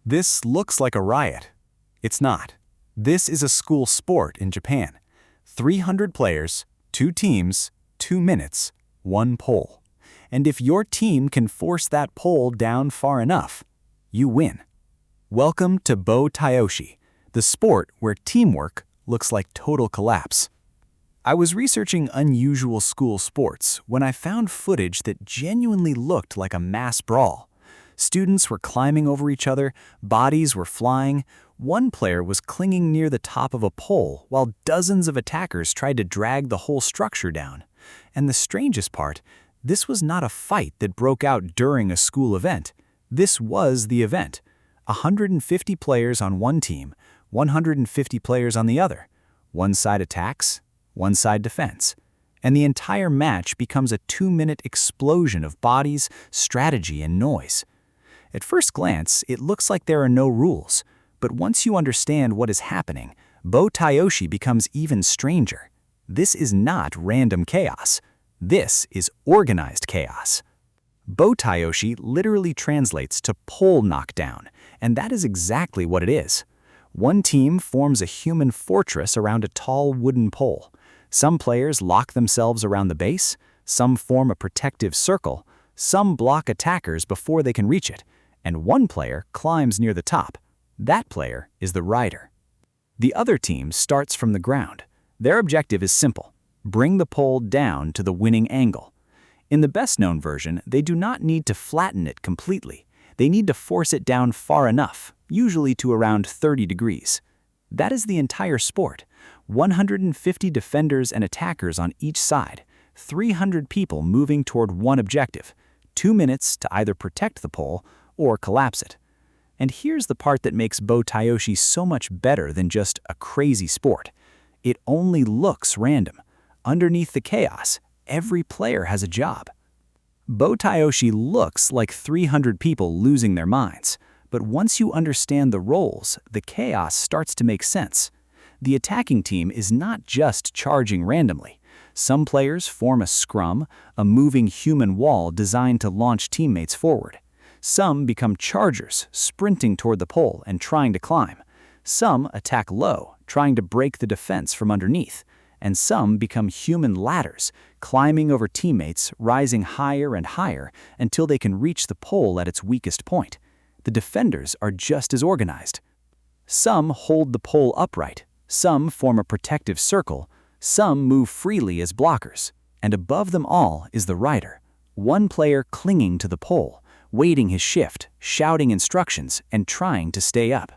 This looks like a riot. It's not. This is a school sport in Japan. 300 players, 2 teams, 2 minutes, 1 pole. And if your team can force that pole down far enough, you win. Welcome to Bo-Taoshi, the sport where teamwork looks like total collapse. I was researching unusual school sports when I found footage that genuinely looked like a mass brawl. Students were climbing over each other, bodies were flying. One player was clinging near the top of a pole while dozens of attackers tried to drag the whole structure down. And the strangest part, this was not a fight that broke out during a school event. This was the event. 150 players on one team, 150 players on the other. One side attacks, one side defends. And the entire match becomes a 2-minute explosion of bodies, strategy, and noise. At first glance, it looks like there are no rules, but once you understand what is happening, Bo-Taoshi becomes even stranger. This is not random chaos. This is organized chaos. Bo-Taoshi literally translates to pole knockdown, and that is exactly what it is. One team forms a human fortress around a tall wooden pole. Some players lock themselves around the base, some form a protective circle, some block attackers before they can reach it, and one player climbs near the top. That player is the rider. The other team starts from the ground. Their objective is simple: bring the pole down to the winning angle. In the best-known version, they do not need to flatten it completely. They need to force it down far enough, usually to around 30 degrees. That is the entire sport. 150 defenders and attackers on each side, 300 people moving toward one objective, 2 minutes to either protect the pole or collapse it. And here's the part that makes Bo-Taoshi so much better than just a crazy sport. It only looks random. Underneath the chaos, every player has a job. Bo-Taoshi looks like 300 people losing their minds, but once you understand the roles, the chaos starts to make sense. The attacking team is not just charging randomly. Some players form a scrum, a moving human wall designed to launch teammates forward. Some become chargers, sprinting toward the pole and trying to climb. Some attack low, trying to break the defense from underneath. And some become human ladders, climbing over teammates, rising higher and higher until they can reach the pole at its weakest point. The defenders are just as organized. Some hold the pole upright, some form a protective circle, some move freely as blockers. And above them all is the rider, one player clinging to the pole, waiting his shift, shouting instructions, and trying to stay up.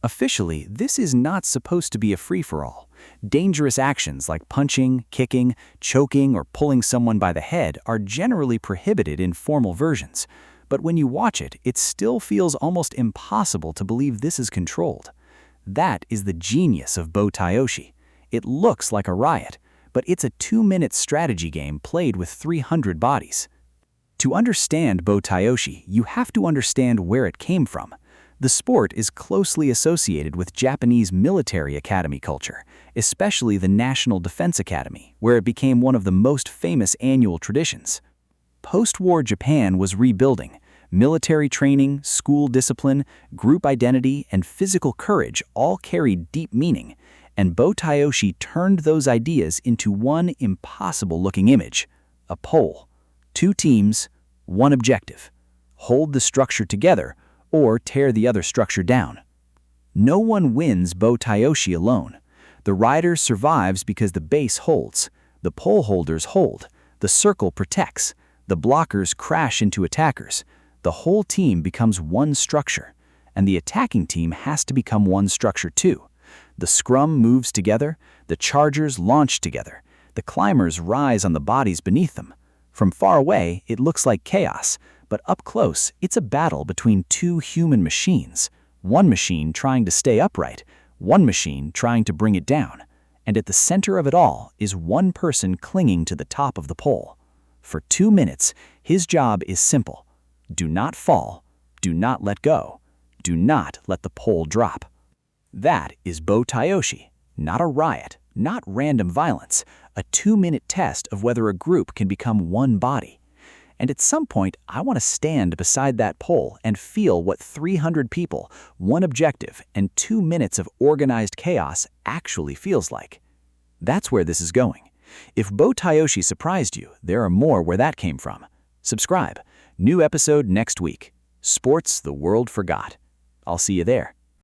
Officially, this is not supposed to be a free-for-all. Dangerous actions like punching, kicking, choking, or pulling someone by the head are generally prohibited in formal versions. But when you watch it, it still feels almost impossible to believe this is controlled. That is the genius of Bo-Taoshi. It looks like a riot, but it's a 2-minute strategy game played with 300 bodies. To understand Bo-Taoshi, you have to understand where it came from. The sport is closely associated with Japanese military academy culture, especially the National Defense Academy, where it became one of the most famous annual traditions. Post-war Japan was rebuilding. Military training, school discipline, group identity, and physical courage all carried deep meaning, and Bo-Taoshi turned those ideas into one impossible-looking image: a pole. 2 teams, 1 objective: hold the structure together or tear the other structure down. No one wins Bo-Taoshi alone. The rider survives because the base holds, the pole holders hold, the circle protects, the blockers crash into attackers. The whole team becomes one structure, and the attacking team has to become one structure too. The scrum moves together, the chargers launch together, the climbers rise on the bodies beneath them. From far away, it looks like chaos, but up close, it's a battle between 2 human machines. One machine trying to stay upright, one machine trying to bring it down. And at the center of it all is one person clinging to the top of the pole. For 2 minutes, his job is simple: do not fall, do not let go, do not let the pole drop. That is Bo-Taoshi, not a riot, not random violence, a 2-minute test of whether a group can become one body. And at some point, I want to stand beside that pole and feel what 300 people, one objective, and 2 minutes of organized chaos actually feels like. That's where this is going. If Bo-Taoshi surprised you, there are more where that came from. Subscribe. New episode next week. Sports the world forgot. I'll see you there.